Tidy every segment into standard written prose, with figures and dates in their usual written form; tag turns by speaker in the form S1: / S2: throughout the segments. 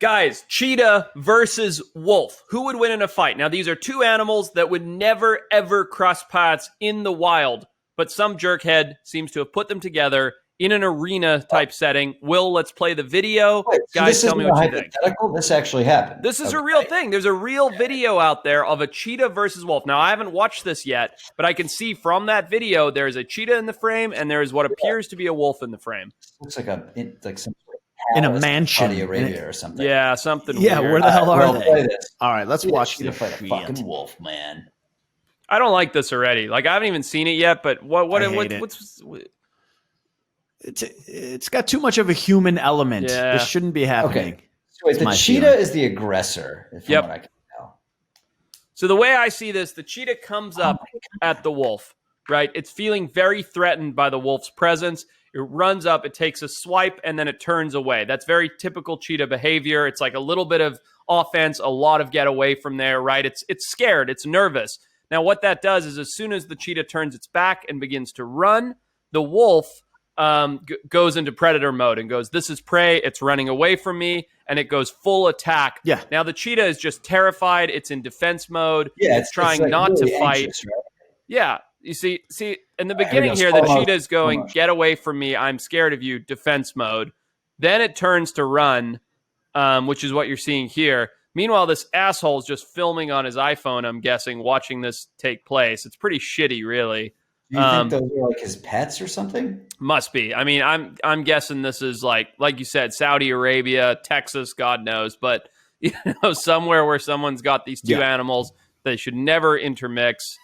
S1: Guys, cheetah versus wolf. Who would win in a fight? Now, these are two animals that would never, ever cross paths in the wild, but some jerkhead seems to have put them together in an arena type setting. Will, let's play the video.
S2: Wait, so
S1: guys, tell me what you think.
S2: This actually happened.
S1: This is a real thing. There's a real video out there of a cheetah versus wolf. Now, I haven't watched this yet, but I can see from that video there's a cheetah in the frame and there is what appears to be a wolf in the frame.
S2: Looks like some
S3: in a mansion,
S2: Saudi Arabia or something.
S1: Yeah, something.
S3: Yeah,
S1: weird.
S3: where the hell are they?
S2: All
S3: right, let's watch
S2: the fight a fucking wolf, man.
S1: I don't like this already. Like, I haven't even seen it yet. But what's
S3: it's got too much of a human element.
S1: Yeah.
S3: This shouldn't be happening.
S2: Okay. So wait, the cheetah is the aggressor, from what I can tell.
S1: So the way I see this, the cheetah comes up at the wolf, right? It's feeling very threatened by the wolf's presence. It runs up, it takes a swipe, and then it turns away. That's very typical cheetah behavior. It's like a little bit of offense, a lot of get away from there, right? It's scared, it's nervous. Now, what that does is as soon as the cheetah turns its back and begins to run, the wolf goes into predator mode and goes, this is prey, it's running away from me, and it goes full attack.
S3: Yeah.
S1: Now, the cheetah is just terrified. It's in defense mode.
S2: Yeah,
S1: it's trying like not really to fight. Anxious, right? Yeah. You see, in the beginning here, the cheetah is going, get away from me. I'm scared of you, defense mode. Then it turns to run, which is what you're seeing here. Meanwhile, this asshole is just filming on his iPhone, I'm guessing, watching this take place. It's pretty shitty, really.
S2: Do you think those are like his pets or something?
S1: Must be. I mean, I'm guessing this is like you said, Saudi Arabia, Texas, God knows. But, somewhere where someone's got these two animals, they should never intermix.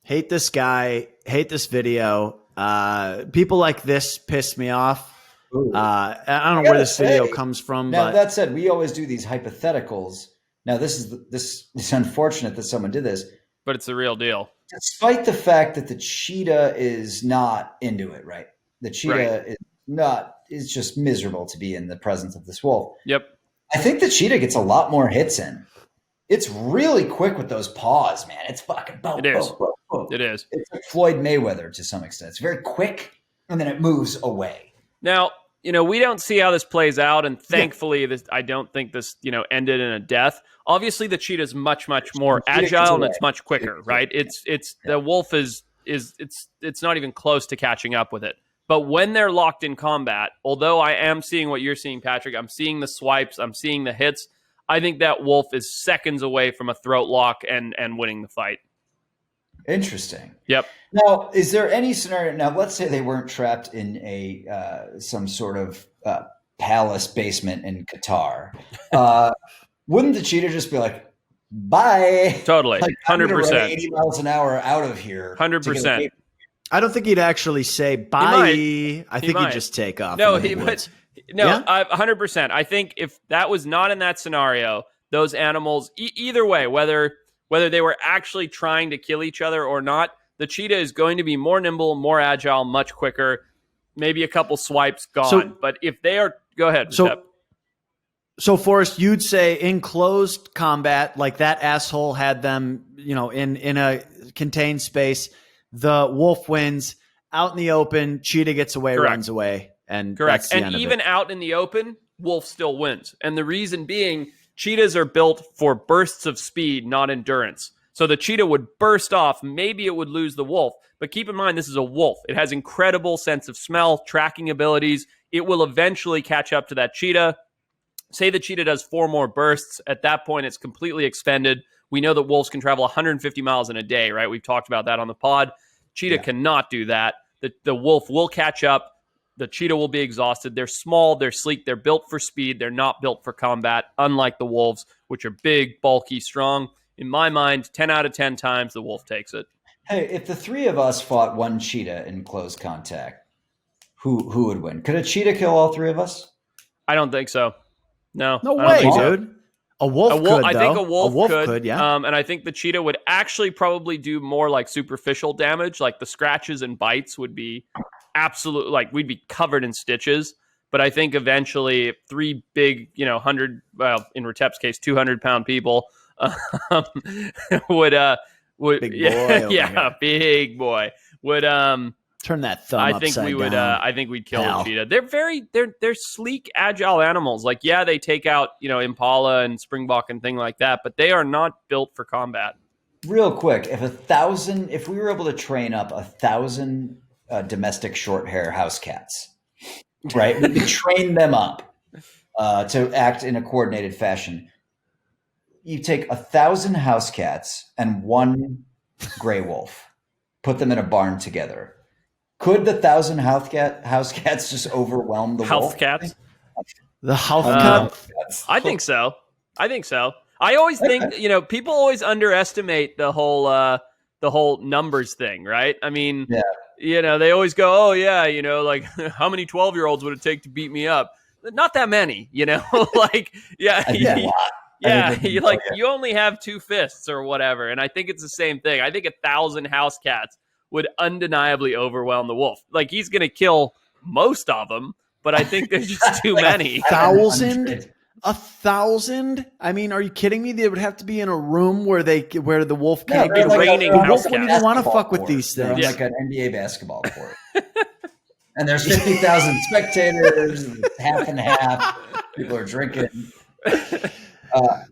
S3: Hate this guy. Hate this video. People like this piss me off. I don't know where this video comes from.
S2: Now,
S3: but
S2: that said, we always do these hypotheticals. Now, it's unfortunate that someone did this.
S1: But it's the real deal.
S2: Despite the fact that the cheetah is not into it, right? The cheetah is just miserable to be in the presence of this wolf.
S1: Yep.
S2: I think the cheetah gets a lot more hits in. It's really quick with those paws, man. It's fucking boom,
S1: It is.
S2: Boom, boom, boom.
S1: It is.
S2: It's like Floyd Mayweather to some extent. It's very quick, and then it moves away.
S1: Now, we don't see how this plays out, and thankfully, I don't think this, ended in a death. Obviously, the cheetah is much, much more agile, and it's much quicker, right? The wolf is it's not even close to catching up with it. But when they're locked in combat, although I am seeing what you're seeing, Patrick, I'm seeing the swipes, I'm seeing the hits. I think that wolf is seconds away from a throat lock and winning the fight.
S2: Interesting.
S1: Yep.
S2: Now, is there any scenario? Now, let's say they weren't trapped in some sort of palace basement in Qatar. Wouldn't the cheetah just be like, "Bye"?
S1: Totally, 100%.
S2: 80 miles an hour out of here.
S1: 100%.
S3: I don't think he'd actually say bye. I think he'd just take off.
S1: No, 100%. I think if that was not in that scenario, those animals, either way, whether they were actually trying to kill each other or not, the cheetah is going to be more nimble, more agile, much quicker. Maybe a couple swipes gone. But if they are, go ahead.
S3: So Forrest, you'd say in closed combat, like that asshole had them, in a contained space, the wolf wins. Out in the open, cheetah gets away, runs away, and
S1: correct.
S3: That's the end of
S1: even
S3: it.
S1: Out in the open, wolf still wins. And the reason being, cheetahs are built for bursts of speed, not endurance. So the cheetah would burst off. Maybe it would lose the wolf. But keep in mind, this is a wolf. It has incredible sense of smell, tracking abilities. It will eventually catch up to that cheetah. Say the cheetah does 4 more bursts. At that point, it's completely expended. We know that wolves can travel 150 miles in a day, right? We've talked about that on the pod. Cheetah cannot do that. The wolf will catch up. The cheetah will be exhausted. They're small, they're sleek, they're built for speed. They're not built for combat, unlike the wolves, which are big, bulky, strong. In my mind, 10 out of 10 times, the wolf takes it.
S2: Hey, if the three of us fought one cheetah in close contact, who would win? Could a cheetah kill all three of us?
S1: I don't think so. No
S3: way, dude. A wolf could,
S1: I think a wolf could,
S3: yeah.
S1: And I think the cheetah would actually probably do more like superficial damage. Like the scratches and bites would be absolute, like we'd be covered in stitches. But I think eventually 3 big, 100, well, in Retep's case, 200-pound people would
S3: big boy
S1: big boy would
S3: Turn that thumb
S1: I think
S3: upside
S1: we would.
S3: down.
S1: I think we'd kill
S3: Hell.
S1: a cheetah. They're they're sleek, agile animals. Like, yeah, they take out impala and springbok and thing like that, but they are not built for combat.
S2: Real quick, if we were able to train up 1,000 domestic short hair house cats, right? We could train them up to act in a coordinated fashion. You take 1,000 house cats and one gray wolf, put them in a barn together. Could the 1,000 house cats just overwhelm the
S1: Health
S2: wolf?
S1: cats.
S3: The health
S2: Cats.
S1: I think so. I always think people always underestimate the whole numbers thing, right? I mean, they always go, oh yeah, like how many 12-year-olds would it take to beat me up? Not that many, like you only have 2 fists or whatever, and I think it's the same thing. I think 1,000 house cats would undeniably overwhelm the wolf. Like, he's going to kill most of them, but I think there's just too many.
S3: 1,000? 1,000? I mean, are you kidding me? They would have to be in a room where the wolf can't get
S1: raining
S3: The
S1: house
S3: wolf wouldn't even want to
S2: basketball
S3: fuck with
S2: court.
S3: these
S2: They're on
S3: things.
S2: like an NBA basketball court. And there's 50,000 spectators, and it's half and half. People are drinking.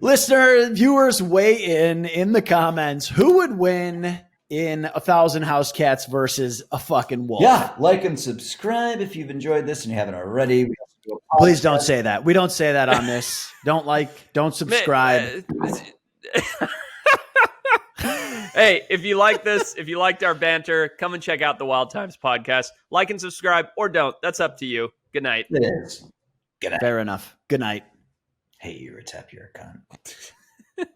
S3: Listener, viewers, weigh in the comments. Who would win in 1,000 house cats versus a fucking wolf?
S2: Yeah, like and subscribe if you've enjoyed this and you haven't already. We also do a
S3: Please
S2: podcast.
S3: don't say that. We don't say that on this. Don't subscribe.
S1: Hey, if you like this, if you liked our banter, come and check out the Wild Times podcast. Like and subscribe, or don't. That's up to you. Good night.
S2: It is. Good night.
S3: Fair enough. Good night.
S2: Hey, you're a tap, you're a cunt.